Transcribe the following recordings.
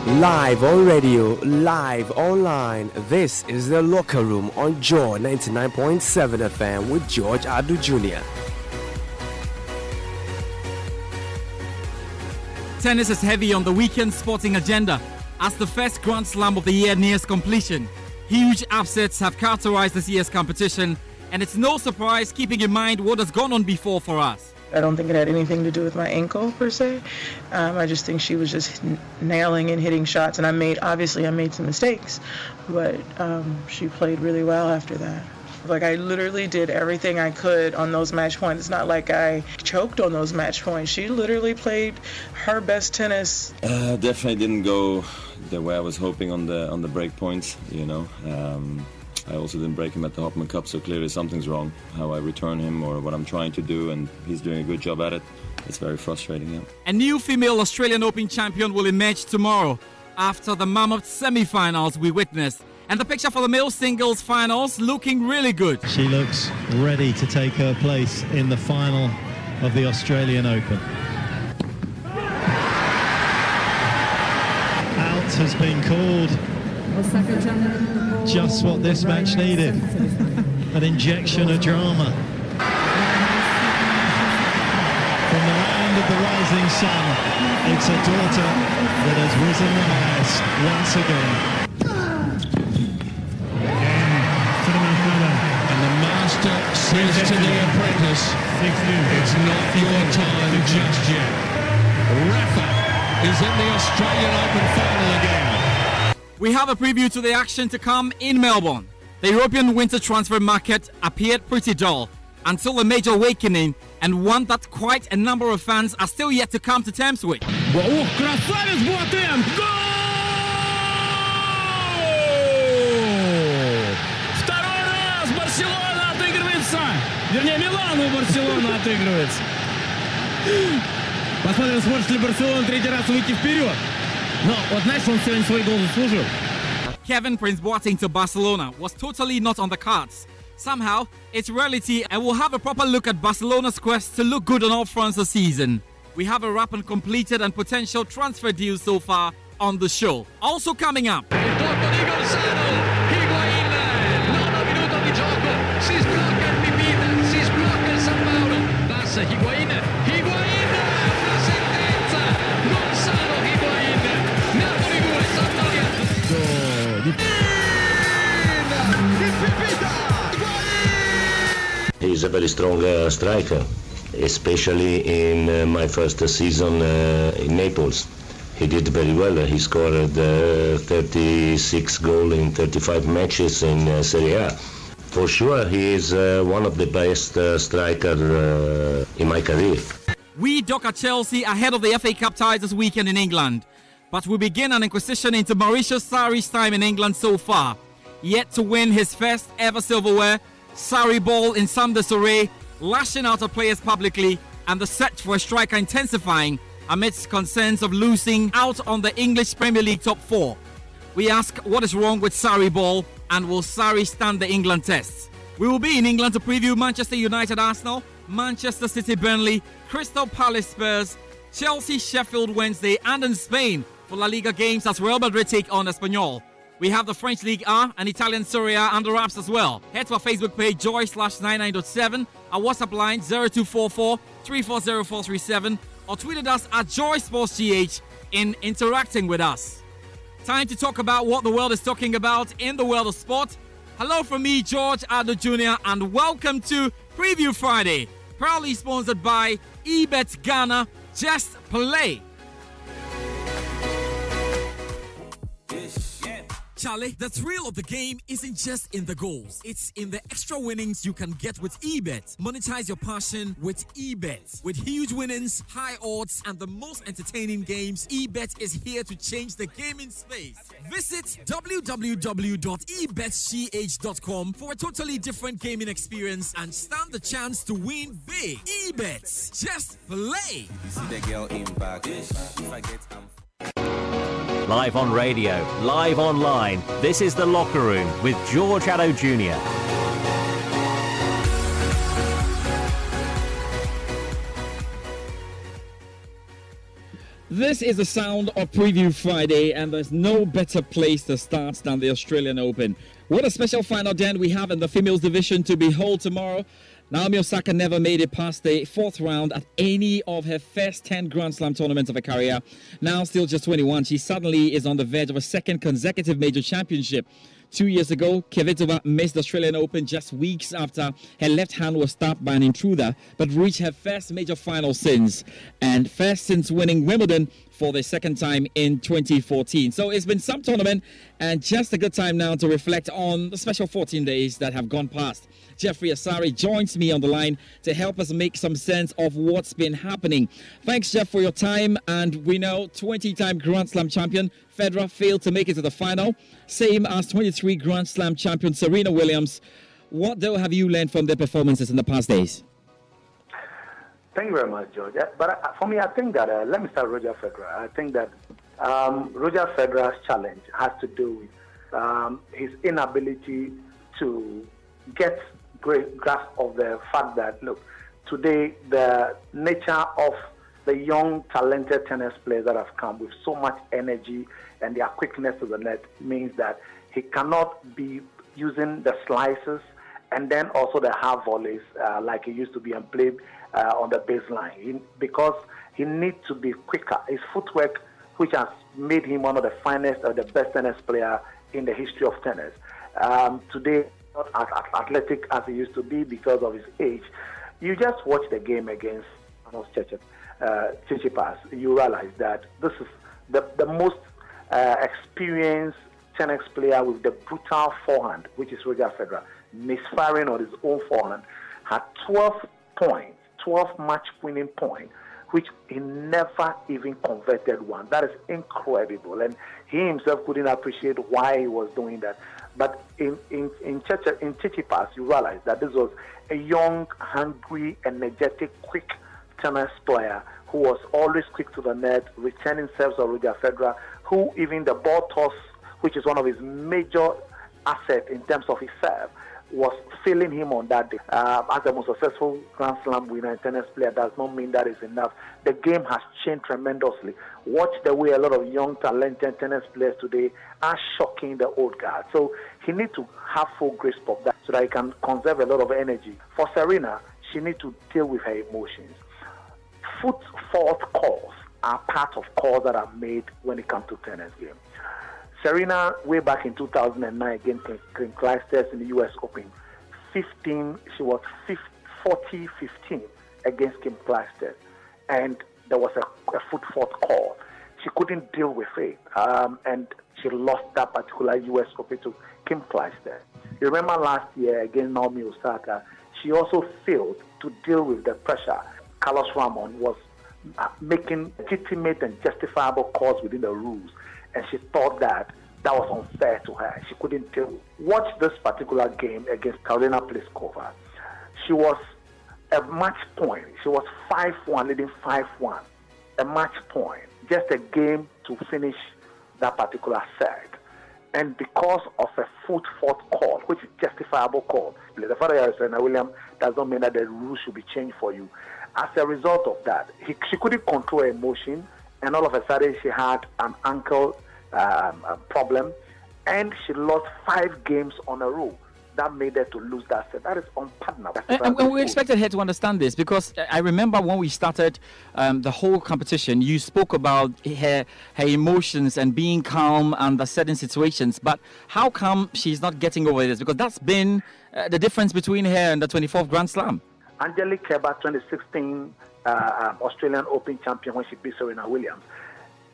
Live on radio, live online. This is the Locker Room on Joy 99.7 FM with George Adu Jr. Tennis is heavy on the weekend sporting agenda as the first Grand Slam of the year nears completion. Huge upsets have characterized this year's competition, and it's no surprise keeping in mind what has gone on before for us. I don't think it had anything to do with my ankle per se. I just think she was just nailing and hitting shots, and I made some mistakes, but she played really well after that. Like, I literally did everything I could on those match points. It's not like I choked on those match points. She literally played her best tennis. Definitely didn't go the way I was hoping on the break points, you know. I also didn't break him at the Hopman Cup, so clearly something's wrong. How I return him or what I'm trying to do, and he's doing a good job at it. It's very frustrating, yeah. A new female Australian Open champion will emerge tomorrow after the mammoth semi-finals we witnessed. And the picture for the male singles finals looking really good. She looks ready to take her place in the final of the Australian Open. Out has been called. Just what this match needed. An injection of drama. From the land of the rising sun, it's a daughter that has risen the highest once again. And the master says to the apprentice, it's not your time just yet. Rafa is in the Australian Open final again. We have a preview to the action to come in Melbourne. The European winter transfer market appeared pretty dull until a major awakening, and one that quite a number of fans are still yet to come to terms with. Ух, красавец Буатен! Гол! Второй раз Барселона отыгрывается! Вернее, Милану Барселона отыгрывается. Посмотрим, сможет ли Барселона третий раз выйти вперед. No, what знаешь, он сегодня свой гол заслужил. Kevin Prince Boateng to Barcelona was totally not on the cards. Somehow, it's reality, and we'll have a proper look at Barcelona's quest to look good on all fronts this season. We have a wrap and completed and potential transfer deals so far on the show. Also coming up. He's a very strong striker, especially in my first season in Naples. He did very well. He scored 36 goals in 35 matches in Serie A. For sure, he is one of the best strikers in my career. We dock at Chelsea ahead of the FA Cup ties this weekend in England. But we begin an inquisition into Mauricio Sarri's time in England so far. Yet to win his first ever silverware, Sarri ball in some disarray, lashing out at players publicly, and the search for a striker intensifying amidst concerns of losing out on the English Premier League top four. We ask what is wrong with Sarri ball, and will Sarri stand the England test? We will be in England to preview Manchester United Arsenal, Manchester City Burnley, Crystal Palace Spurs, Chelsea Sheffield Wednesday, and in Spain for La Liga games as Real Madrid take on Espanyol. We have the French Ligue A and Italian Serie A under wraps as well. Head to our Facebook page joy/99.7, our WhatsApp line 0244 340437, or tweeted us at JoySportsGH in interacting with us. Time to talk about what the world is talking about in the world of sport. Hello from me, George Adu Jr., and welcome to Preview Friday, proudly sponsored by eBet Ghana. Just play. Charlie, the thrill of the game isn't just in the goals. It's in the extra winnings you can get with eBet. Monetize your passion with eBet. With huge winnings, high odds, and the most entertaining games, eBet is here to change the gaming space. Visit www.ebetch.com for a totally different gaming experience and stand the chance to win big. eBet. Just play. You see the girl in back. If I get Live on radio, live online, this is The Locker Room with George Adu Jr. This is the sound of Preview Friday, and there's no better place to start than the Australian Open. What a special final then we have in the females division to behold tomorrow. Naomi Osaka never made it past the fourth round at any of her first 10 Grand Slam tournaments of her career. Now still just 21, she suddenly is on the verge of a second consecutive major championship. 2 years ago, Kvitova missed the Australian Open just weeks after her left hand was stabbed by an intruder, but reached her first major final since, and first since winning Wimbledon for the second time in 2014. So it's been some tournament, and just a good time now to reflect on the special 14 days that have gone past. Jeffrey Asari joins me on the line to help us make some sense of what's been happening. Thanks, Jeff, for your time. And we know 20-time Grand Slam champion Federer failed to make it to the final, same as 23 Grand Slam champion Serena Williams. What, though, have you learned from their performances in the past days? Thank you very much, George. But for me, I think that, let me start with Roger Federer. I think that Roger Federer's challenge has to do with his inability to get great grasp of the fact that, look, today the nature of the young, talented tennis players that have come with so much energy and their quickness to the net means that he cannot be using the slices and then also the half volleys like he used to be and play on the baseline, because he needs to be quicker. His footwork, which has made him one of the finest or the best tennis player in the history of tennis. Today, not as athletic as he used to be because of his age. You just watch the game against Tsitsipas, you realize that this is the most experienced tennis player with the brutal forehand, which is Roger Federer, misfiring on his own forehand, had 12 points, 12 match-winning points, which he never even converted one. That is incredible, and he himself couldn't appreciate why he was doing that. But in Tsitsipas, you realize that this was a young, hungry, energetic, quick tennis player who was always quick to the net, returning serves of Roger Federer, who even the ball toss, which is one of his major assets in terms of his serve, was failing him on that day. As the most successful Grand Slam winner and tennis player does not mean that is enough. The game has changed tremendously. Watch the way a lot of young, talented tennis players today are shocking the old guard. So he needs to have full grasp of that so that he can conserve a lot of energy. For Serena, she needs to deal with her emotions. Foot fault calls are part of calls that are made when it comes to tennis game. Serena, way back in 2009 against Kim Clijsters in the U.S. Open, she was 40-15 against Kim Clijsters, and there was a foot fault call. She couldn't deal with it, and she lost that particular U.S. Open to Kim Clijsters. You remember last year against Naomi Osaka, she also failed to deal with the pressure. Carlos Ramon was making legitimate and justifiable calls within the rules, and she thought that was unfair to her. She couldn't deal. Watch this particular game against Karolina Pliskova. She was a match point. She was 5-1, leading 5-1. A match point. Just a game to finish that particular set. And because of a foot fault call, which is justifiable call, the fact that Serena Williams does not mean that the rules should be changed for you. As a result of that, she couldn't control her emotion, and all of a sudden she had an ankle problem, and she lost 5 games on a row. That made her to lose that set. That is unpardonable. And we expected her to understand this, because I remember when we started the whole competition, you spoke about her emotions and being calm under certain situations. But how come she's not getting over this? Because that's been the difference between her and the 24th Grand Slam. Angelique Kerber, 2016 Australian Open champion, when she beat Serena Williams,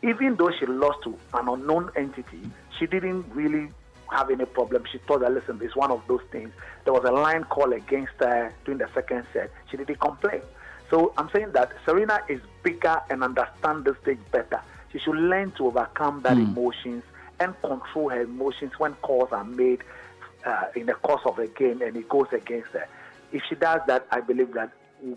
even though she lost to an unknown entity, she didn't really have any problem. She thought that, listen, it's one of those things. There was a line call against her during the second set. She didn't complain. So I'm saying that Serena is bigger and understands the stage better. She should learn to overcome that emotions and control her emotions when calls are made in the course of a game and it goes against her. If she does that, I believe that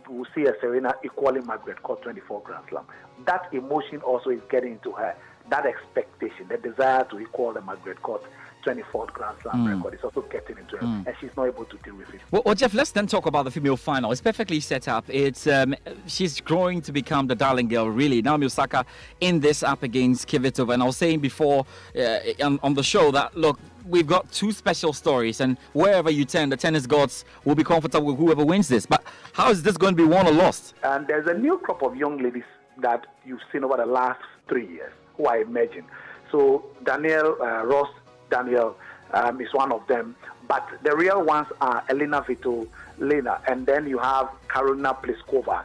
we'll see a Serena equaling Margaret Court 24 Grand Slam. That emotion also is getting into her. that expectation, the desire to equal the Margaret Court 24th Grand Slam record is also getting into her, and she's not able to deal with it. Well, Jeff, let's then talk about the female final. It's perfectly set up. It's she's growing to become the darling girl, really. Naomi Osaka in this up against Kvitova. And I was saying before on the show that, look, we've got two special stories, and wherever you turn, the tennis gods will be comfortable with whoever wins this. But how is this going to be won or lost? And there's a new crop of young ladies that you've seen over the last 3 years who are emerging. So Ross Daniel is one of them, but the real ones are Elena Svitolina, and then you have Karolina Pliskova.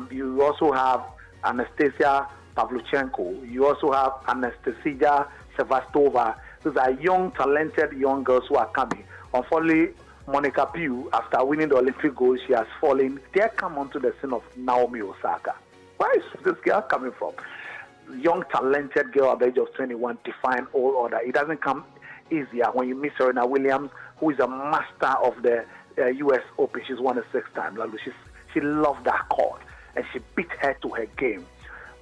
You also have Anastasia Pavlyuchenko. You also have Anastasia Sevastova. These are young, talented young girls who are coming. Unfortunately, Monica Pugh, after winning the Olympic gold, she has fallen. They come onto the scene of Naomi Osaka. Where is this girl coming from? Young, talented girl at the age of 21, define all order. It doesn't come easier when you meet Serena Williams, who is a master of the U.S. Open. She's won it 6 times. She loved that court, and she beat her to her game.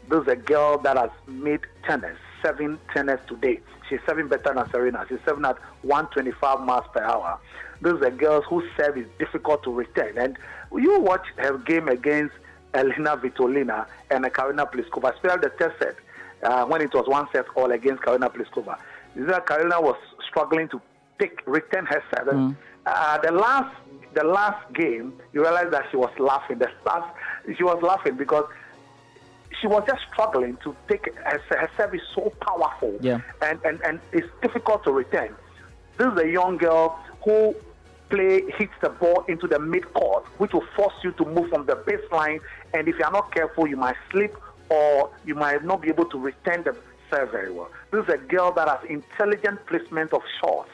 This is a girl that has made tennis, 7 tennis to date. She's 7 better than Serena. She's 7 at 125 miles per hour. This is a girl whose serve is difficult to return. And you watch her game against Elena Svitolina and Karolina Pliskova, especially the test set, when it was 1 set all against Karolina Pliskova. Karolina was struggling to return her serve. The last game, you realize that she was laughing. She was laughing because she was just struggling to take her service so powerful, and it's difficult to return. This is a young girl who hits the ball into the mid-court, which will force you to move from the baseline, and if you are not careful, you might slip or you might not be able to return the serve very well. This is a girl that has intelligent placement of shots.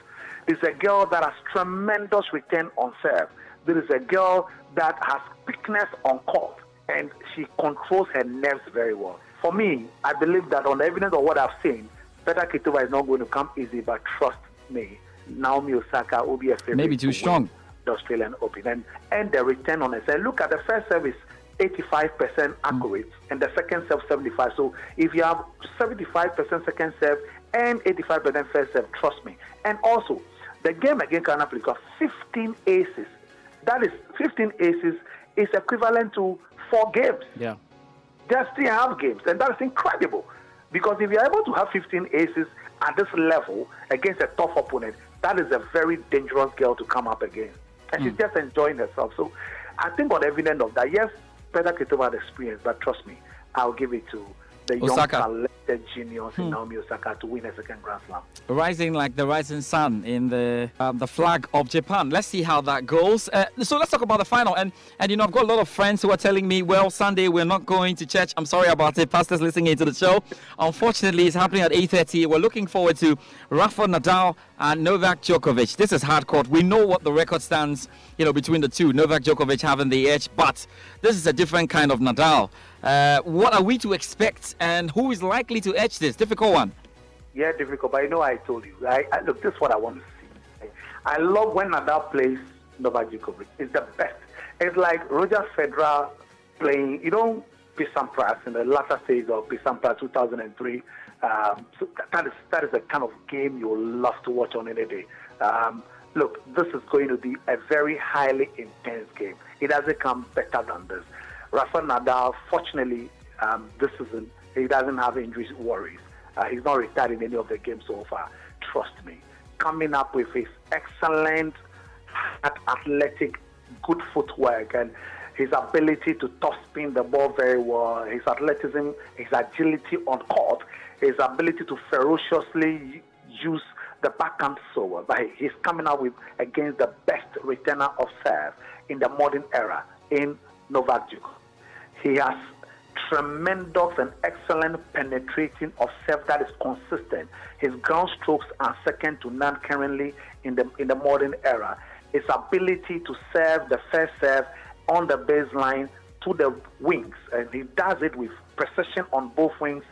This is a girl that has tremendous return on serve. This is a girl that has quickness on court, and she controls her nerves very well. For me, I believe that on the evidence of what I've seen, Petra Kvitova is not going to come easy, but trust me, Naomi Osaka will be a favorite. Maybe too strong. The Australian Open. And the return on it. Look at the first service, 85% accurate, and the second serve, 75%. So if you have 75% second serve and 85% first serve, trust me. And also, the game against Karolina Pliskova, 15 aces. That is, 15 aces is equivalent to 4 games. Yeah. Just 3.5 games, and that is incredible. Because if you're able to have 15 aces at this level against a tough opponent, that is a very dangerous girl to come up against. And she's just enjoying herself. So I think on the evidence of that, yes, Petra Kvitova had experience, but trust me, I'll give it to the Osaka. young talented genius in Naomi Osaka to win a second Grand Slam. Rising like the rising sun in the flag of Japan. Let's see how that goes. So let's talk about the final. And you know, I've got a lot of friends who are telling me, well, Sunday we're not going to church. I'm sorry about it. Pastors listening into the show. Unfortunately, it's happening at 8:30. We're looking forward to Rafa Nadal and Novak Djokovic. This is hard court. We know what the record stands, you know, between the two. Novak Djokovic having the edge, but this is a different kind of Nadal. What are we to expect, and who is likely to edge this? Difficult one. Yeah, difficult, but I know I told you. Look, this is what I want to see. I love when Nadal plays Novak Djokovic. It's the best. It's like Roger Federer playing, you know, Pisampras in the latter stage of Pisampras 2003. So that is the kind of game you will love to watch on any day. Look, this is going to be a very highly intense game. It doesn't come better than this. Rafa Nadal, fortunately, this season, he doesn't have injury worries. He's not retired in any of the games so far. Trust me. Coming up with his excellent, athletic, good footwork and his ability to top spin the ball very well, his athleticism, his agility on court, his ability to ferociously use the backhand serve. But he's coming out with against the best returner of serve in the modern era in Novak Djokovic. He has tremendous and excellent penetrating of serve that is consistent. His ground strokes are second to none currently in the modern era. His ability to serve the first serve on the baseline to the wings, and he does it with precision on both wings,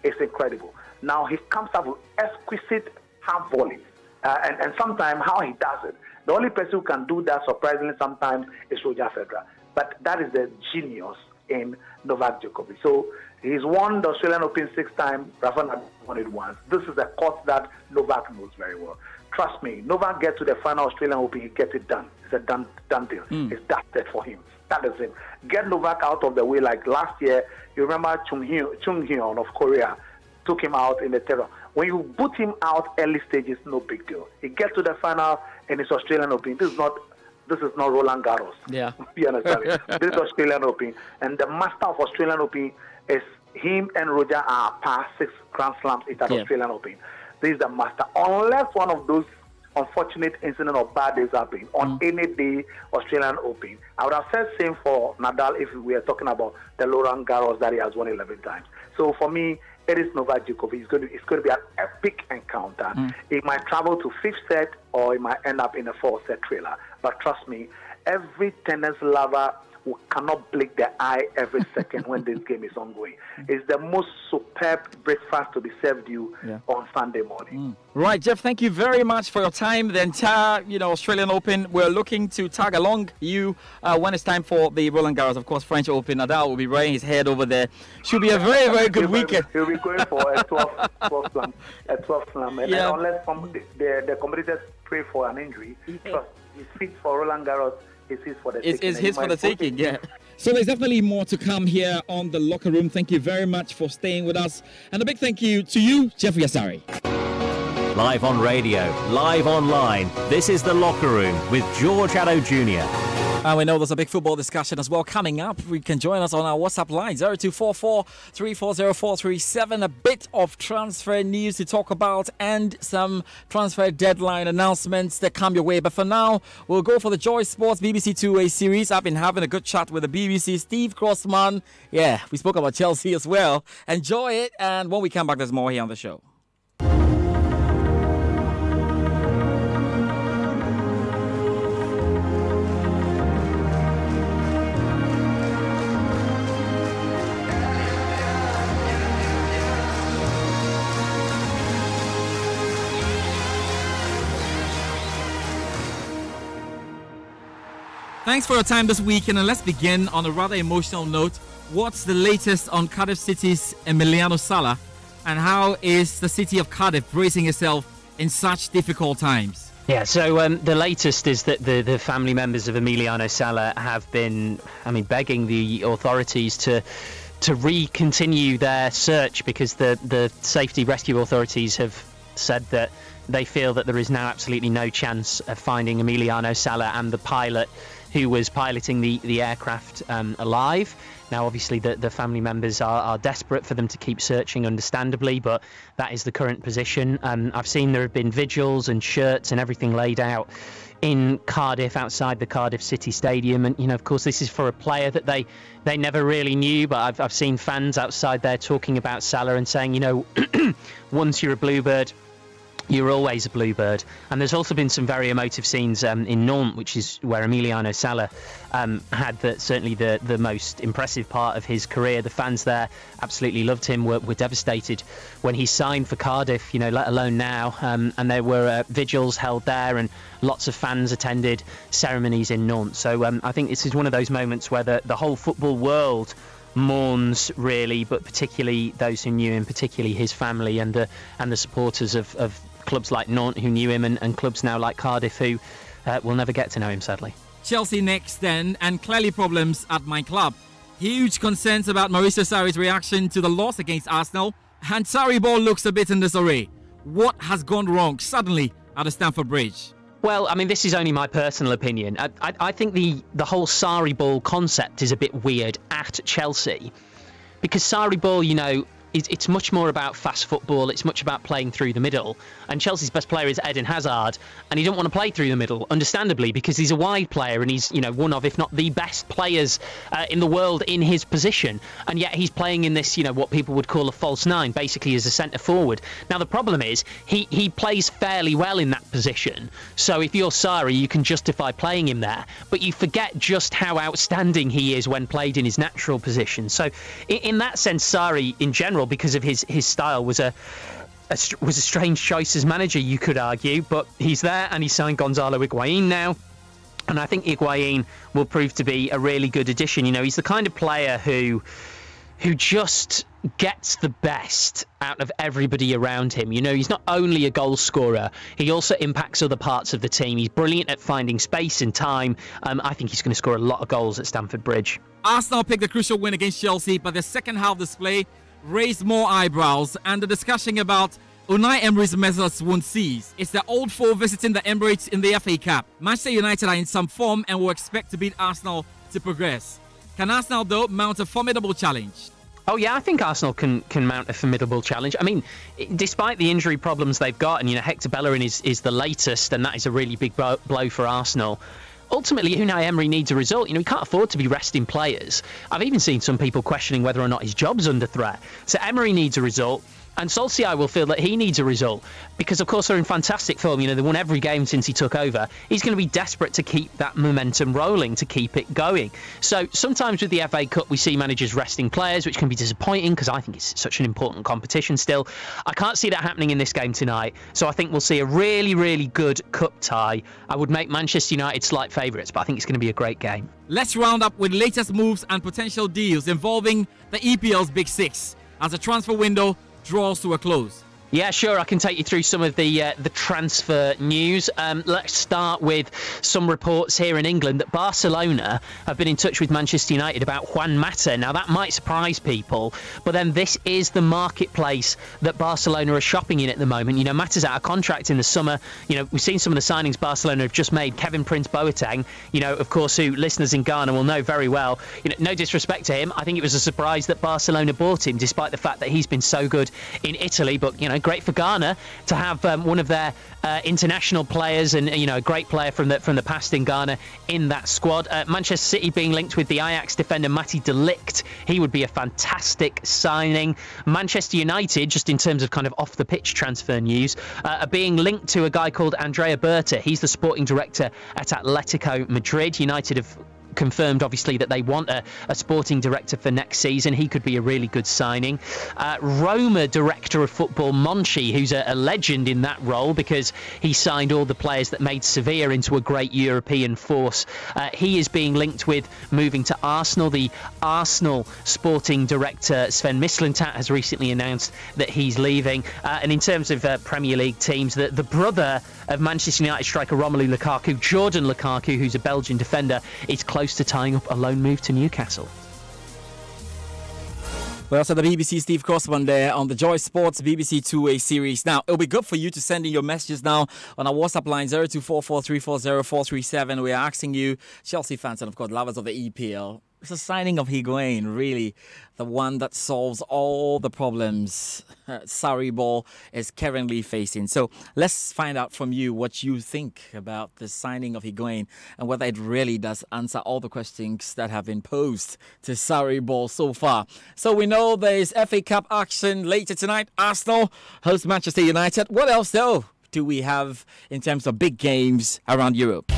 is incredible. Now he comes up with exquisite half volleys, and sometimes how he does it. The only person who can do that surprisingly sometimes is Roger Federer. But that is the genius in Novak Djokovic. So he's won the Australian Open 6 times, Rafa Nadal won it once. This is a course that Novak knows very well. Trust me, Novak gets to the final Australian Open, he gets it done. It's a done deal. It's that set for him. That is it. Get Novak out of the way. Like last year, you remember Chung Hyun of Korea took him out in the terror. When you put him out early stages, no big deal. He gets to the final in his Australian Open. This is not Roland Garros. Yeah. You understand? This is Australian Open. And the master of Australian Open is him and Roger are past 6 Grand Slams at Australian Open. This is the master. Unless one of those unfortunate incident or bad days happen on any day Australian Open, I would have said same for Nadal if we are talking about the Roland Garros that he has won 11 times. So for me, it is Novak Djokovic. It's going to be an epic encounter. It might travel to 5th set or it might end up in a 4th set trailer. But trust me, every tennis lover who cannot blink their eye every second when this game is ongoing. It's the most superb breakfast to be served you on Sunday morning. Right, Jeff, thank you very much for your time. The entire, Australian Open, we're looking to tag along you when it's time for the Roland Garros. Of course, French Open, Nadal will be wearing his head over there. Should be a very, very good weekend. He'll be going for a 12 slam. And then unless the competitors pray for an injury, trust, he's fit for Roland Garros. It's his for the taking. It's his for the taking, yeah. So there's definitely more to come here on the Locker Room. Thank you very much for staying with us. And a big thank you to you, Jeffrey Asari. Live on radio, live online. This is the Locker Room with George Addo Jr. And we know there's a big football discussion as well coming up. You can join us on our WhatsApp line, 0244 340437. A bit of transfer news to talk about and some transfer deadline announcements that come your way. But for now, we'll go for the Joy Sports BBC 2-Way series. I've been having a good chat with the BBC, Steve Crossman. Yeah, we spoke about Chelsea as well. Enjoy it. And when we come back, there's more here on the show. Thanks for your time this weekend, and let's begin on a rather emotional note. What's the latest on Cardiff City's Emiliano Sala, and how is the city of Cardiff bracing itself in such difficult times? Yeah, so the latest is that the family members of Emiliano Sala have been, begging the authorities to continue their search, because the safety rescue authorities have said that they feel that there is now absolutely no chance of finding Emiliano Sala and the pilot who was piloting the aircraft alive. Now, obviously, the family members are desperate for them to keep searching, understandably, but that is the current position. I've seen there have been vigils and shirts and everything laid out in Cardiff, outside the Cardiff City Stadium. And, of course, this is for a player that they never really knew, but I've seen fans outside there talking about Salah and saying, once you're a Bluebird, you're always a Bluebird. And there's also been some very emotive scenes in Nantes, which is where Emiliano Sala had certainly the most impressive part of his career. The fans there absolutely loved him, were devastated when he signed for Cardiff, let alone now. And there were vigils held there, and lots of fans attended ceremonies in Nantes. So I think this is one of those moments where the whole football world mourns, really, but particularly those who knew him, particularly his family and the supporters of clubs like Nantes who knew him, and clubs now like Cardiff who will never get to know him, sadly. Chelsea next then, and clearly problems at my club. Huge concerns about Mauricio Sarri's reaction to the loss against Arsenal, and Sarri ball looks a bit in disarray. What has gone wrong suddenly at the Stamford Bridge? Well, this is only my personal opinion. I think the whole Sarri ball concept is a bit weird at Chelsea, because Sarri ball, it's much more about fast football. It's much about playing through the middle. And Chelsea's best player is Eden Hazard, and he don't want to play through the middle, understandably, because he's a wide player and he's, one of, if not the best players in the world in his position. And yet he's playing in this, what people would call a false nine, basically as a centre forward. Now, the problem is he plays fairly well in that position. So if you're Sarri, you can justify playing him there. But you forget just how outstanding he is when played in his natural position. So in that sense, Sarri, in general, because of his style, was a strange choice as manager, you could argue, but he's there, and he signed Gonzalo Higuain now. And I think Higuain will prove to be a really good addition. You know, he's the kind of player who just gets the best out of everybody around him. You know, he's not only a goal scorer, he also impacts other parts of the team. He's brilliant at finding space and time. I think he's going to score a lot of goals at Stamford Bridge. Arsenal picked the crucial win against Chelsea, but their second half display raised more eyebrows, and the discussion about Unai Emery's methods won't cease. It's their old foe visiting the Emirates in the FA Cup. Manchester United are in some form and will expect to beat Arsenal to progress. Can Arsenal, though, mount a formidable challenge? Oh, yeah, I think Arsenal can mount a formidable challenge. I mean, despite the injury problems they've got, and, you know, Hector Bellerin is the latest, and that is a really big blow for Arsenal. Ultimately, Unai Emery needs a result. You know, he can't afford to be resting players. I've even seen some people questioning whether or not his job's under threat. So Emery needs a result. And Solskjaer will feel that he needs a result because, of course, they're in fantastic form. You know, they won every game since he took over. He's going to be desperate to keep that momentum rolling, to keep it going. So sometimes with the FA Cup, we see managers resting players, which can be disappointing because I think it's such an important competition still. I can't see that happening in this game tonight. So I think we'll see a really, really good cup tie. I would make Manchester United slight favourites, but I think it's going to be a great game. Let's round up with latest moves and potential deals involving the EPL's Big Six as the transfer window draws to a close. Yeah, sure. I can take you through some of the transfer news. Let's start with some reports here in England that Barcelona have been in touch with Manchester United about Juan Mata. Now, that might surprise people, but then this is the marketplace that Barcelona are shopping in at the moment. You know, Mata's out of contract in the summer. You know, we've seen some of the signings Barcelona have just made. Kevin Prince Boateng, you know, of course, who listeners in Ghana will know very well. You know, no disrespect to him. I think it was a surprise that Barcelona bought him, despite the fact that he's been so good in Italy. But, you know, great for Ghana to have one of their international players and, you know, a great player from the past in Ghana in that squad. Manchester City being linked with the Ajax defender Matty de Ligt. He would be a fantastic signing. Manchester United, just in terms of kind of off the pitch transfer news, are being linked to a guy called Andrea Berta. He's the sporting director at Atletico Madrid. United have confirmed, obviously, that they want a sporting director for next season. He could be a really good signing. Roma director of football Monchi, who's a legend in that role because he signed all the players that made Sevilla into a great European force. He is being linked with moving to Arsenal. The Arsenal sporting director Sven Mislintat has recently announced that he's leaving. And in terms of Premier League teams, the brother of Manchester United striker Romelu Lukaku, Jordan Lukaku, who's a Belgian defender, is close to tying up a loan move to Newcastle. Well, so the BBC Steve Crossman there on the Joy Sports BBC Two-Way series. Now, it'll be good for you to send in your messages now on our WhatsApp line 0244340437. We are asking you, Chelsea fans and, of course, lovers of the EPL, it's the signing of Higuain, really the one that solves all the problems Sarri Ball is currently facing. So let's find out from you what you think about the signing of Higuain and whether it really does answer all the questions that have been posed to Sarri Ball so far. So we know there is FA Cup action later tonight. Arsenal host Manchester United. What else, though, do we have in terms of big games around Europe?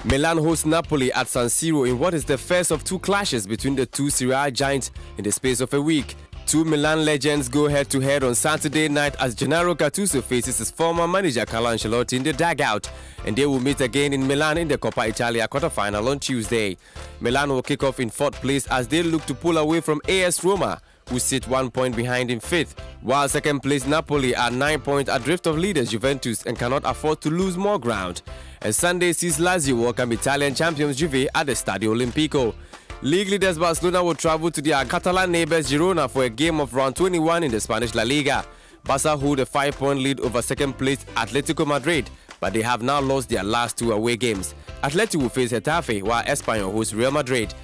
Milan hosts Napoli at San Siro in what is the first of two clashes between the two Serie A giants in the space of a week. Two Milan legends go head-to-head on Saturday night as Gennaro Gattuso faces his former manager Carlo Ancelotti in the dugout, and they will meet again in Milan in the Coppa Italia quarter-final on Tuesday. Milan will kick off in fourth place as they look to pull away from AS Roma, who sit 1 point behind in fifth, while second place Napoli are 9 points adrift of leaders Juventus and cannot afford to lose more ground. And Sunday sees Lazio welcome Italian champions Juve at the Stadio Olimpico. League leaders Barcelona will travel to their Catalan neighbours Girona for a game of round 21 in the Spanish La Liga. Barca hold a 5-point lead over second place Atletico Madrid, but they have now lost their last two away games. Atleti will face Getafe while Espanyol hosts Real Madrid.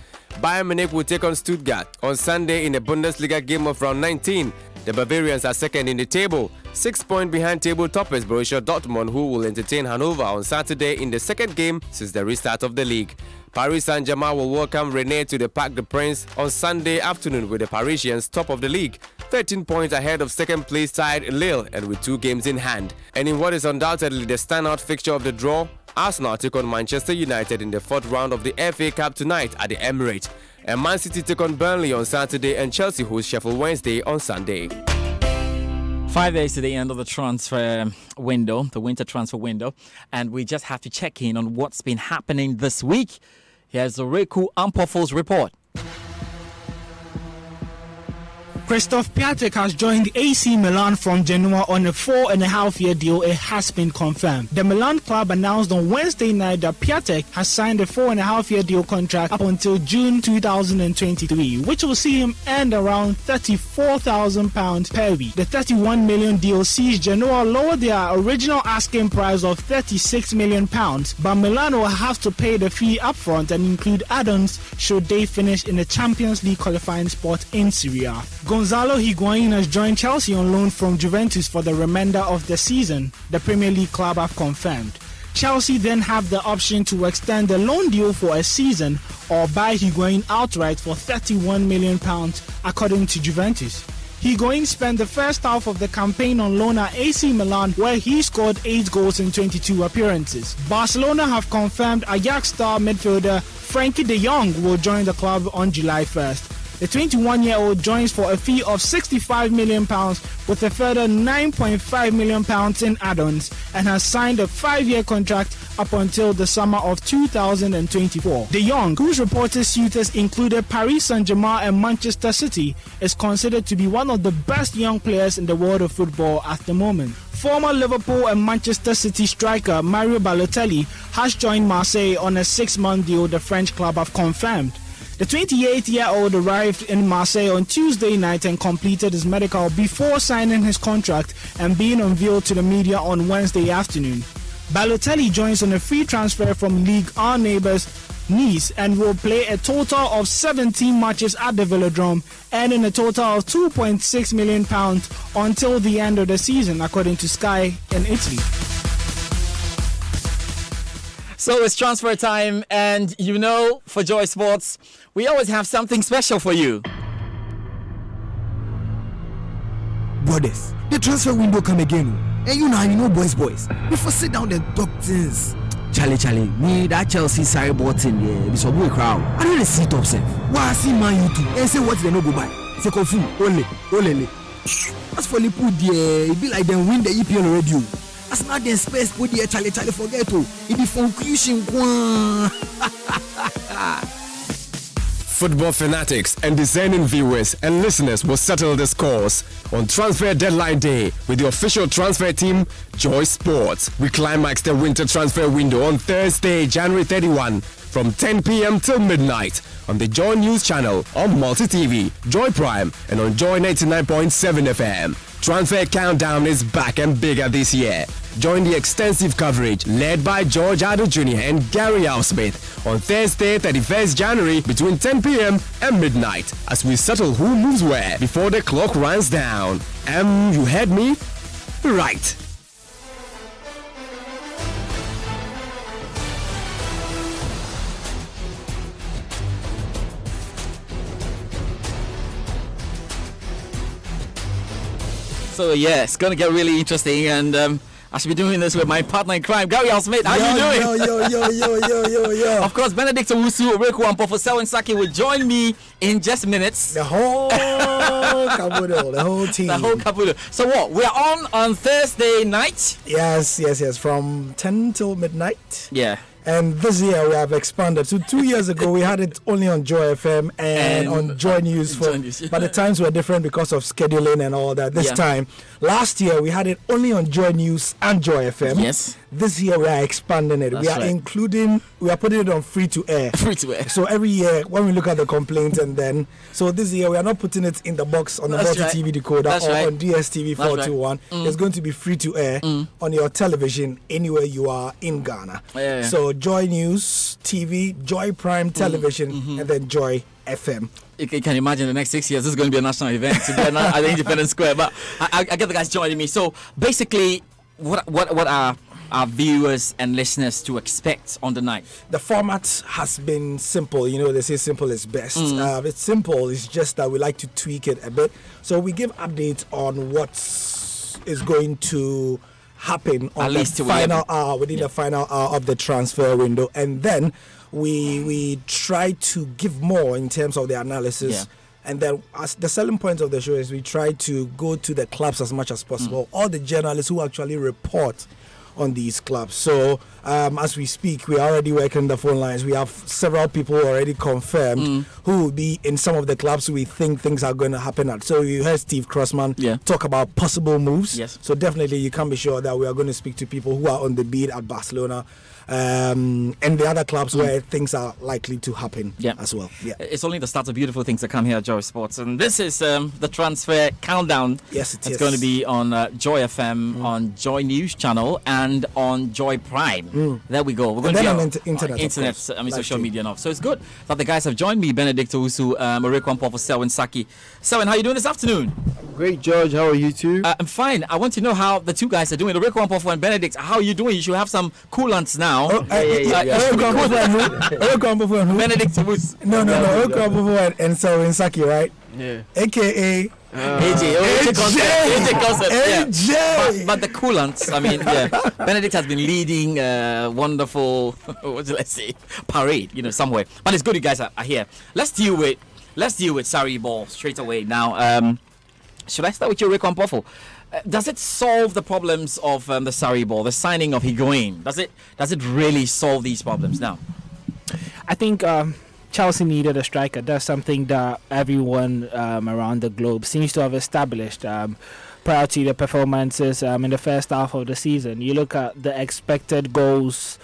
Bayern Munich will take on Stuttgart on Sunday in a Bundesliga game of round 19. The Bavarians are second in the table, 6 points behind table toppers Borussia Dortmund, who will entertain Hannover on Saturday in the second game since the restart of the league. Paris Saint-Germain will welcome Rennes to the Parc des Princes on Sunday afternoon with the Parisians top of the league, 13 points ahead of second place side Lille and with 2 games in hand. And in what is undoubtedly the standout fixture of the draw, Arsenal take on Manchester United in the fourth round of the FA Cup tonight at the Emirates. And Man City take on Burnley on Saturday and Chelsea host Sheffield Wednesday on Sunday. 5 days to the end of the transfer window, the winter transfer window, and we just have to check in on what's been happening this week. Here's Reku Ampofo's report. Christophe Piatek has joined AC Milan from Genoa on a 4.5-year deal. It has been confirmed. The Milan club announced on Wednesday night that Piatek has signed a 4.5-year deal contract up until June 2023, which will see him earn around £34,000 per week. The 31 million deal sees Genoa lower their original asking price of £36 million, but Milan will have to pay the fee upfront and include add-ons should they finish in the Champions League qualifying spot in Serie A. Gonzalo Higuain has joined Chelsea on loan from Juventus for the remainder of the season, the Premier League club have confirmed. Chelsea then have the option to extend the loan deal for a season or buy Higuain outright for £31 million, according to Juventus. Higuain spent the first half of the campaign on loan at AC Milan, where he scored 8 goals in 22 appearances. Barcelona have confirmed Ajax star midfielder Frankie de Jong will join the club on July 1st. The 21-year-old joins for a fee of £65 million with a further £9.5 million in add-ons and has signed a 5-year contract up until the summer of 2024. De Jong, whose reported suitors included Paris Saint-Germain and Manchester City, is considered to be one of the best young players in the world of football at the moment. Former Liverpool and Manchester City striker Mario Balotelli has joined Marseille on a 6-month deal, the French club have confirmed. The 28-year-old arrived in Marseille on Tuesday night and completed his medical before signing his contract and being unveiled to the media on Wednesday afternoon. Balotelli joins on a free transfer from Ligue 1 neighbours Nice and will play a total of 17 matches at the Velodrome, earning a total of £2.6 million until the end of the season, according to Sky in Italy. So it's transfer time, and you know, for Joy Sports, we always have something special for you. Brothers, the transfer window come again. And you know boys. Before sit down and talk things. Charlie, me that Chelsea side bought in there, be some crowd. I don't see top self. Why see man you too? And say what they no go buy. Say Kofu, ole. As for Liverpool there, it be like them win the EPL already. As not the space put there, Charlie forget to. It be conclusion. Football fanatics and discerning viewers and listeners will settle the scores on Transfer Deadline Day with the official transfer team, Joy Sports. We climax the winter transfer window on Thursday, January 31 from 10 p.m. till midnight on the Joy News channel, on Multi TV, Joy Prime, and on Joy 99.7 FM. Transfer Countdown is back and bigger this year. Join the extensive coverage led by George Addo Jr. and Gary Alsmith on Thursday, 31st January between 10 p.m. and midnight as we settle who moves where before the clock runs down. You heard me? Right. So yeah, it's gonna get really interesting, and I should be doing this with my partner in crime, Gary Alsmith. How you doing? Yo. Of course, Benedict Owusu, Reku Ampofu, Selwyn Saki will join me in just minutes. The whole caboodle, the whole team. The whole caboodle. So what? We're on Thursday night? Yes. From 10 till midnight. Yeah. And this year we have expanded. So 2 years ago we had it only on Joy FM and on Joy News. But the times were different because of scheduling and all that. This time, last year we had it only on Joy News and Joy FM. Yes. This year we are expanding it. That's We are putting it on free to air. Free to air. So every year when we look at the complaints so this year we are not putting it in the box on the Multi TV decoder on DSTV 421. It's going to be free to air on your television anywhere you are in Ghana. Yeah. So Joy News TV, Joy Prime Television, and then Joy FM. You can imagine the next 6 years this is going to be a national event to be at the Independence Square. But I get the guys joining me. So basically, what are our viewers and listeners to expect on the night? The format has been simple. You know, they say simple is best. It's simple. It's just that we like to tweak it a bit. So we give updates on what is going to happen on the final hour, within the final hour of the transfer window, and then we try to give more in terms of the analysis And then as the selling point of the show is we try to go to the clubs as much as possible. All the journalists who actually report on these clubs. So as we speak, we are already working the phone lines. We have several people already confirmed who will be in some of the clubs we think things are going to happen at. So you heard Steve Crossman talk about possible moves. Yes. So definitely you can be sure that we are going to speak to people who are on the beat at Barcelona and the other clubs where things are likely to happen as well. Yeah. It's only the start of beautiful things that come here at Joy Sports. And this is the transfer countdown. Yes, it is. It's going to be on Joy FM, on Joy News Channel, and on Joy Prime. There we go. We're going to be on internet, social media and all. So it's good that the guys have joined me, Benedict Owusu, Mariko Mpofu, Selwyn Saki. Selwyn, how are you doing this afternoon? Great, George. How are you two? I'm fine. I want to know how the two guys are doing. Mariko Mpofu and Benedict, how are you doing? You should have some coolants now. Benedict Owusu. No. Mariko Mpofu and Selwyn Saki, right? Yeah. AKA AJ. But the coolants, I mean, Benedict has been leading wonderful, what should I say, parade, somewhere. But it's good you guys are here. Let's deal with Sarri ball straight away. Now, should I start with you, Mariko Mpofu? Does it solve the problems of the Sarri ball, the signing of Higuain? Does it really solve these problems now? I think Chelsea needed a striker. That's something that everyone around the globe seems to have established prior to the performances in the first half of the season. You look at the expected goals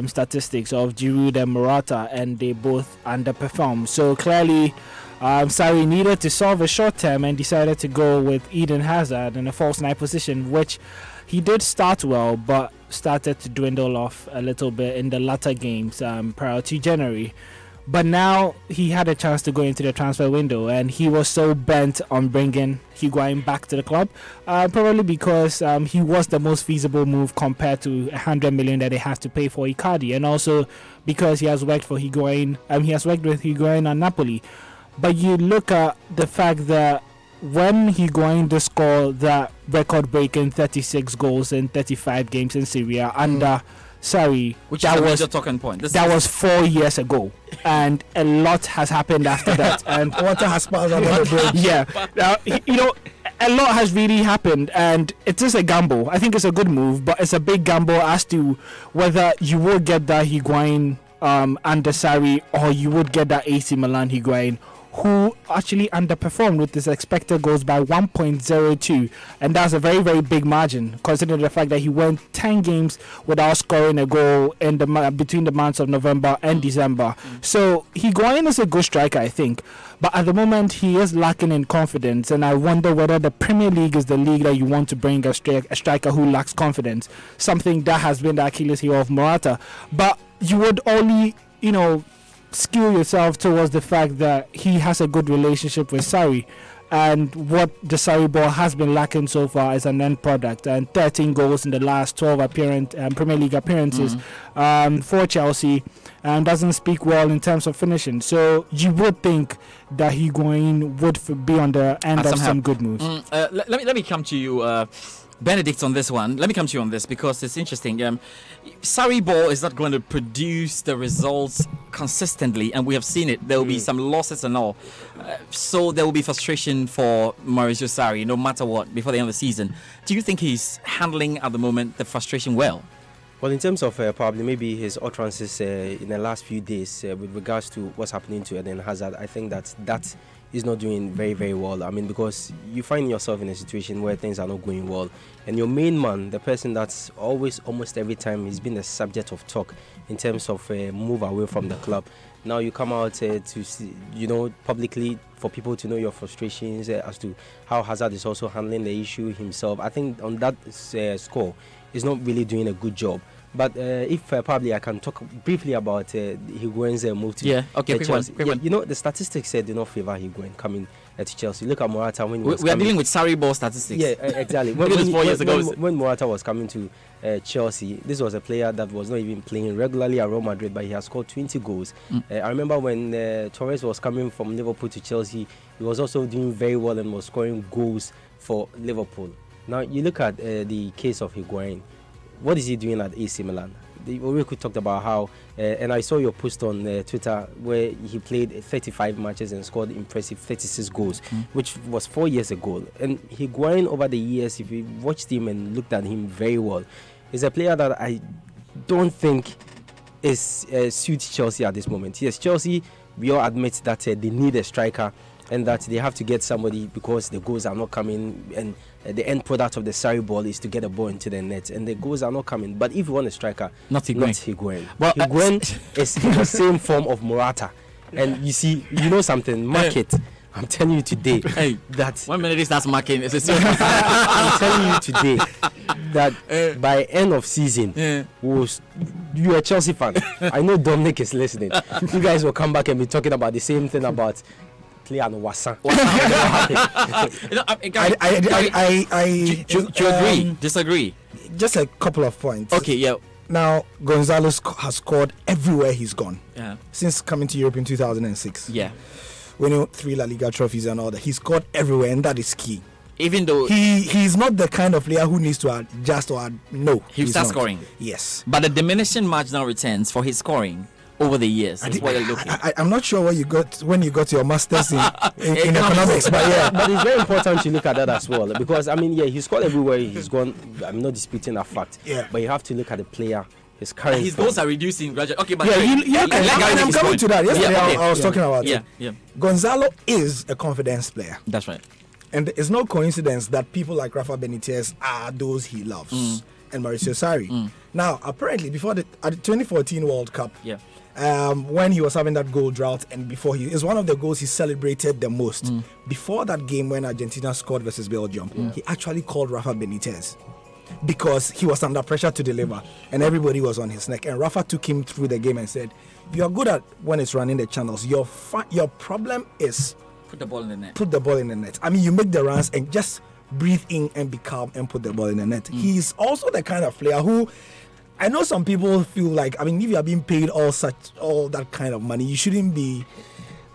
statistics of Giroud and Morata, and they both underperformed. So clearly, Sarri needed to solve a short term and decided to go with Eden Hazard in a false nine position, which he did start well, but started to dwindle off a little bit in the latter games prior to January. But now he had a chance to go into the transfer window, and he was so bent on bringing Higuain back to the club, probably because he was the most feasible move compared to 100 million that they have to pay for Icardi, and also because he has worked for Higuain. He has worked with Higuain at Napoli. But you look at the fact that when Higuain to score that record-breaking 36 goals in 35 games in Serie A under Sarri, which that was a talking point. That was 4 years ago, and a lot has happened after that. And water has passed under the bridge. Yeah, a lot has really happened, and it is a gamble. I think it's a good move, but it's a big gamble as to whether you will get that Higuain under Sarri, or you would get that AC Milan Higuain, who actually underperformed with his expected goals by 1.02, and that's a very, very big margin considering the fact that he went 10 games without scoring a goal in between the months of November and December. So Higuain is a good striker, I think, but at the moment he is lacking in confidence, and I wonder whether the Premier League is the league that you want to bring a striker who lacks confidence, something that has been the Achilles heel of Morata. But you would only, skew yourself towards the fact that he has a good relationship with Sarri, and what the Sarri ball has been lacking so far is an end product, and 13 goals in the last 12 Premier League appearances for Chelsea doesn't speak well in terms of finishing. So you would think that Higuain would be on the end of some good moves. Let me come to you, Benedict, on this one. Let me come to you on this because it's interesting. Sarri ball is not going to produce the results consistently, and we have seen it. There will be some losses and all. So there will be frustration for Mauricio Sarri no matter what before the end of the season. Do you think he's handling at the moment the frustration well? Well, in terms of probably maybe his utterances in the last few days with regards to what's happening to Eden Hazard, I think that is not doing very, very well. I mean, because you find yourself in a situation where things are not going well, and your main man, the person that's always, almost every time, he's been the subject of talk in terms of move away from the club. Now you come out to see, publicly for people to know your frustrations as to how Hazard is also handling the issue himself. I think on that score, he's not really doing a good job. But if probably I can talk briefly about Higuain's move to Chelsea. The statistics do not favor Higuain coming to Chelsea. Look at Morata when we are dealing with Sarri ball statistics. Yeah, exactly. When Morata was coming to Chelsea, this was a player that was not even playing regularly at Real Madrid, but he has scored 20 goals. I remember when Torres was coming from Liverpool to Chelsea, he was also doing very well and was scoring goals for Liverpool. Now you look at the case of Higuain. What is he doing at AC Milan? Oriku talked about how, and I saw your post on Twitter where he played 35 matches and scored impressive 36 goals, which was 4 years ago. And Higuain over the years, if you watched him and looked at him very well, is a player that I don't think suits Chelsea at this moment. Yes, Chelsea, we all admit that they need a striker and that they have to get somebody because the goals are not coming, and the end product of the Sarri ball is to get a ball into the net, and the goals are not coming. But if you want a striker, not Higuain. Well, Higuain is in the same form of Morata. And you see, you know something, market. I'm telling you today that 1 minute is that's marking. I'm telling you today that by end of season, you're a Chelsea fan. I know Dominic is listening. You guys will come back and be talking about the same thing about Clay and Wassan. Do you agree? Disagree? Just a couple of points. Okay, yeah. Now, Gonzalo has scored everywhere he's gone. Yeah. Since coming to Europe in 2006. Yeah. Winning 3 La Liga trophies and all that. He scored everywhere, and that is key. Even though he's not the kind of player who needs to adjust or no. He starts scoring. Yes. But the diminishing marginal returns for his scoring over the years is what you're looking. I'm not sure what you got when you got your masters in economics, but yeah. But it's very important to look at that as well, because I mean, yeah, he scored everywhere he's gone. I'm not disputing that fact. Yeah. But you have to look at the player. His current his goals are reducing gradually. Okay, but I'm coming to that. Yesterday I was talking about it. Yeah. Gonzalo is a confidence player. That's right. And it's no coincidence that people like Rafa Benitez are those he loves, and Mauricio Sarri. Now, apparently, at the 2014 World Cup, when he was having that goal drought, and before is one of the goals he celebrated the most. Before that game when Argentina scored versus Belgium, he actually called Rafa Benitez, because he was under pressure to deliver and everybody was on his neck, and Rafa took him through the game and said, "You are good at when it's running the channels. Your problem is put the ball in the net. Put the ball in the net. I mean, you make the runs and just breathe in and be calm and put the ball in the net." He's also the kind of player who, I know some people feel like, I mean, if you are being paid all that kind of money, you shouldn't be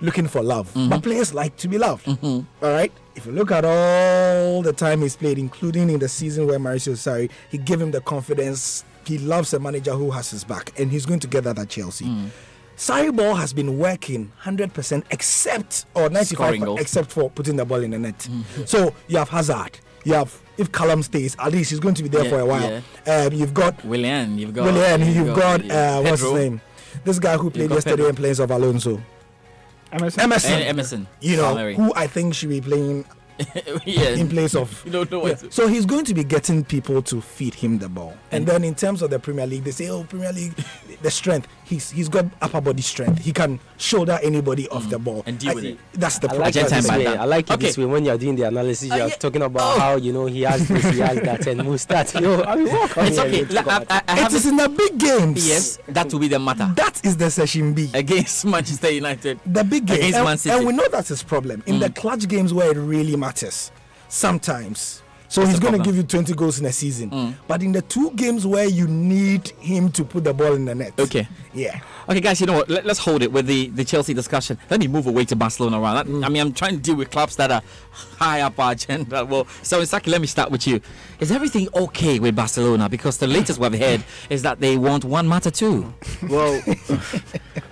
looking for love. But players like to be loved. All right. If you look at all the time he's played, including in the season where Mauricio Sarri, he gave him the confidence. He loves a manager who has his back, and he's going to get that at Chelsea. Sarri ball has been working 100% except, or 95% except for putting the ball in the net. So you have Hazard. You have, if Callum stays, at least he's going to be there for a while. You've got Willian. You've got what's his name? This guy who played yesterday in place of Alonso. Emerson. You know, who I think should be playing in place of. You don't know So he's going to be getting people to feed him the ball. And then in terms of the Premier League, they say, Premier League, the strength. He's got upper body strength. He can shoulder anybody off the ball and deal with it. That's the problem. I like it this way. When you're doing the analysis, you're talking about how, you know, he has this, he has that, and Mustat. It's okay. It is in the big games. Yes, that will be the matter. That is the session B against Manchester United. The big game against Man City. And we know that's his problem in the clutch games where it really matters. Sometimes. So he's going to give you 20 goals in a season. But in the 2 games where you need him to put the ball in the net. Okay. Yeah. Okay, guys, you know what? Let's hold it with the Chelsea discussion. Let me move away to Barcelona. I mean, I'm trying to deal with clubs that are high up our agenda. Well, so Saki, let me start with you. Is everything okay with Barcelona? Because the latest we've heard is that they want Juan Mata too. Well,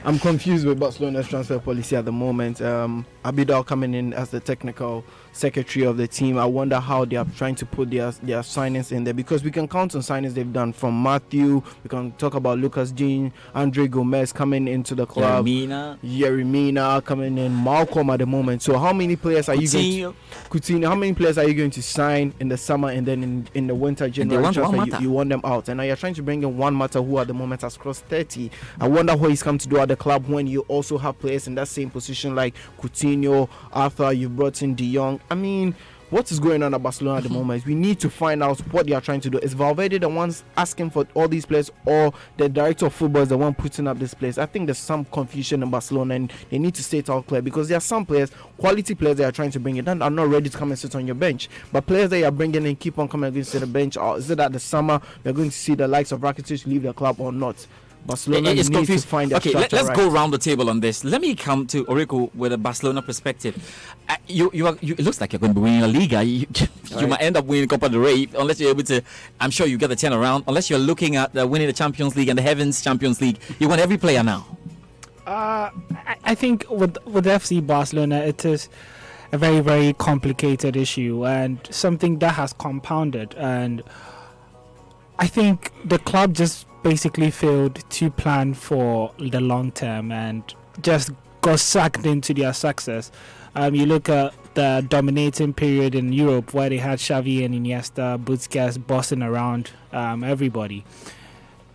I'm confused with Barcelona's transfer policy at the moment. Abidal coming in as the technical secretary of the team. I wonder how they are trying to put their signings in there, because we can count on signings they've done from Matthew. We can talk about Lucas Digne, Andre Gomez coming into the club, Yeremina coming in, Malcolm at the moment. So how many players are Coutinho, how many players are you going to sign in the summer, and then in the winter January transfer you want them out? And now you're trying to bring in Juan Mata, who at the moment has crossed 30. I wonder what he's come to do at the club when you also have players in that same position like Coutinho, Arthur, you brought in De Jong. I mean, what is going on at Barcelona at the moment? We need to find out what they are trying to do. Is Valverde the ones asking for all these players, or the director of football is the one putting up this place? I think there's some confusion in Barcelona, and they need to state out clear, because there are some players, quality players they are trying to bring in, and are not ready to come and sit on your bench. But players that you are bringing in keep on coming against the bench. Or is it that the summer we're going to see the likes of Rakitic leave the club or not? Barcelona It's need confused. to find their Okay, structure let's right. go around the table on this. Let me come to Oriko with a Barcelona perspective. It looks like you're going to be winning a Liga. You might end up winning Copa del Rey unless you're able to. I'm sure you get the turnaround. Unless you're looking at winning the Champions League and the Heavens Champions League. You want every player now. I think with FC Barcelona, it is a very, very complicated issue and something that has compounded. And I think the club just basically failed to plan for the long term and just got sucked into their success. You look at the dominating period in Europe where they had Xavi and Iniesta, Busquets bossing around everybody.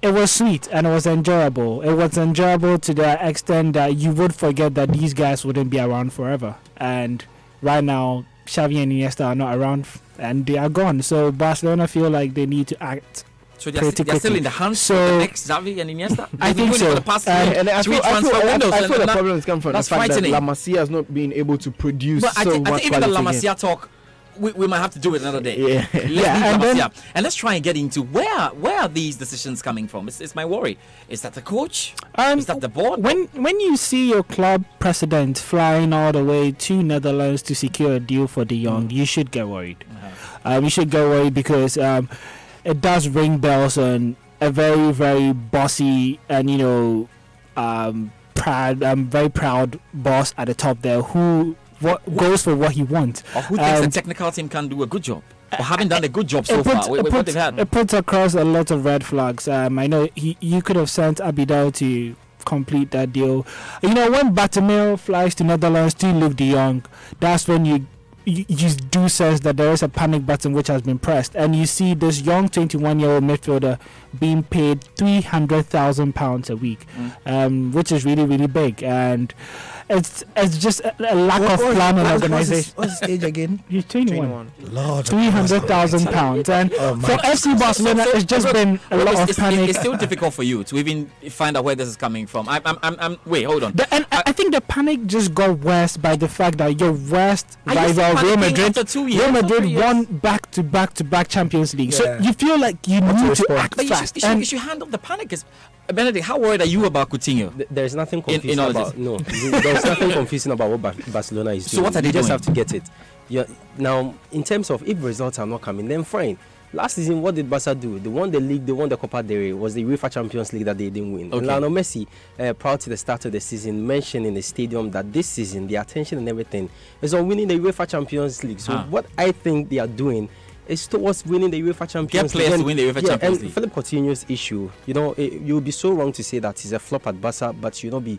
It was sweet and it was enjoyable. It was enjoyable to the extent that you would forget that these guys wouldn't be around forever. And right now, Xavi and Iniesta are not around and they are gone. So Barcelona feel like they need to act. So they're still in the hands of the next Xavi and Iniesta? I think so. For the past I feel the problem is coming from the fact frightening. that La Masia has not been able to produce but so I think much even the La quality Masia talk, we might have to do it another day. Yeah. Let's leave La Masia. And let's try and get into where are these decisions coming from? It's my worry. Is that the coach? Is that the board? When you see your club president flying all the way to Netherlands to secure a deal for De Jong, you should get worried. You should get worried because it does ring bells on a very, very bossy and very proud boss at the top there who goes for what he wants. Or who thinks the technical team can do a good job? Or haven't done a good job so far? What they've had? It puts across a lot of red flags. I know you could have sent Abidal to complete that deal. When Bartomeu flies to Netherlands to Luke de Jong, that's when you do sense that there is a panic button which has been pressed, and you see this young 21-year-old midfielder being paid £300,000 a week, which is really, really big, and it's just a lack of plan and organization. What's his age again? He's 21. Lord, £300,000, and for FC Barcelona, it's just been a lot of panic. It's still difficult for you to even find out where this is coming from. Wait, hold on. I think the panic just got worse by the fact that your worst rival Real Madrid won back-to-back Champions League. So you feel like you need to act fast. You should handle the panic. Benedict, how worried are you about Coutinho? There's nothing confusing about there's nothing confusing about what Barcelona is doing. So what are they doing? You just have to get it. Now, in terms of if results are not coming, then fine. Last season, what did Barca do? They won the league, they won the Copa del Rey. Was the UEFA Champions League that they didn't win. Okay. Lionel Messi, prior to the start of the season, mentioned in the stadium that this season, the attention and everything is on winning the UEFA Champions League. So what I think they are doing is towards winning the UEFA Champions League. Get players to win the UEFA Champions League. And Philip Coutinho's issue, you would be so wrong to say that he's a flop at Barca, but you not be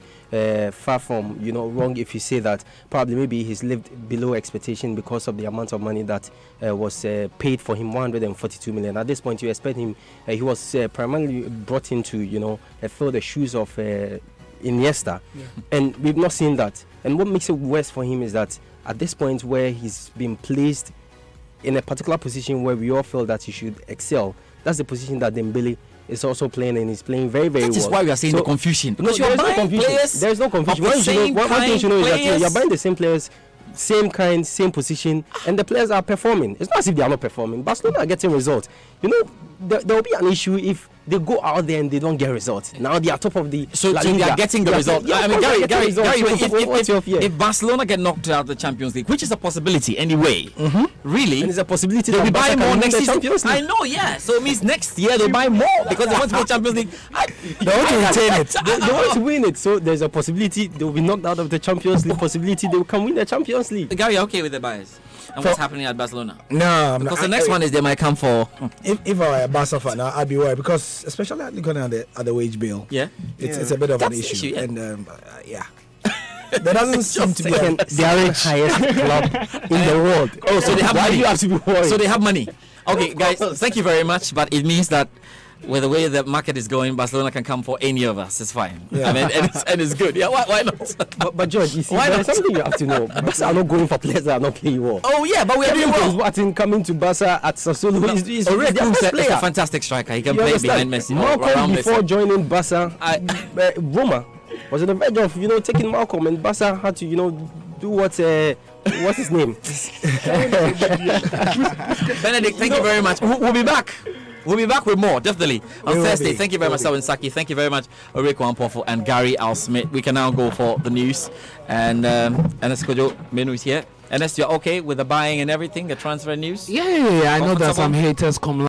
far from wrong if you say that probably maybe he's lived below expectation because of the amount of money that was paid for him, 142 million. At this point, you expect him. He was primarily brought in to fill the shoes of Iniesta, and we've not seen that. And what makes it worse for him is that at this point where he's been placed in a particular position where we all feel that he should excel, that's the position that Dembele is also playing, and he's playing very, very well. That is why we are saying the confusion. Because you're buying players. There's no confusion. One thing you know is that you're buying the same players, same kind, same position, and the players are performing. It's not as if they are not performing. Barcelona are getting results. There will be an issue if they go out there and they don't get results. Now they are top of the so they are getting the result. I mean, Gary, if Barcelona get knocked out of the Champions League, which is a possibility anyway, really, and it's a possibility they'll be buying more next season. I know, yeah. So it means next year they'll buy more because they want to win Champions League. They want to retain it. They want to win it. So there's a possibility they will be knocked out of the Champions League. Possibility they can win the Champions League. Gary, okay with the buyers? And what's happening at Barcelona? No, because the next one is they might come for. If I were a Barca fan, I'd be worried because especially looking at the wage bill. It's a bit of an issue, and there doesn't seem to be the highest club in the world. Oh, so they have money. You have to be worried. So they have money. Okay, guys, thank you very much. But it means that with the way the market is going, Barcelona can come for any of us. It's fine. I mean, and it's good. Yeah, why not? But George, you see, there's something you have to know. Barca are not going for players that are not playing well. Oh yeah, but we are doing well. Martin coming to Barca at Sassuolo is a fantastic striker. He can play behind Messi. Malcolm before joining Barca, Roma was on the verge of taking Malcolm, and Barca had to do what's his name? Benedict, thank you very much. We'll be back We'll be back with more, definitely, on Thursday. Thank you very much, Selwyn Saki. Thank you very much, Oreko Ampofo and Gary Al Smith. We can now go for the news. And Kojo Menu is here. Ernest, you're okay with the buying and everything, the transfer news? Yeah. I know that some haters come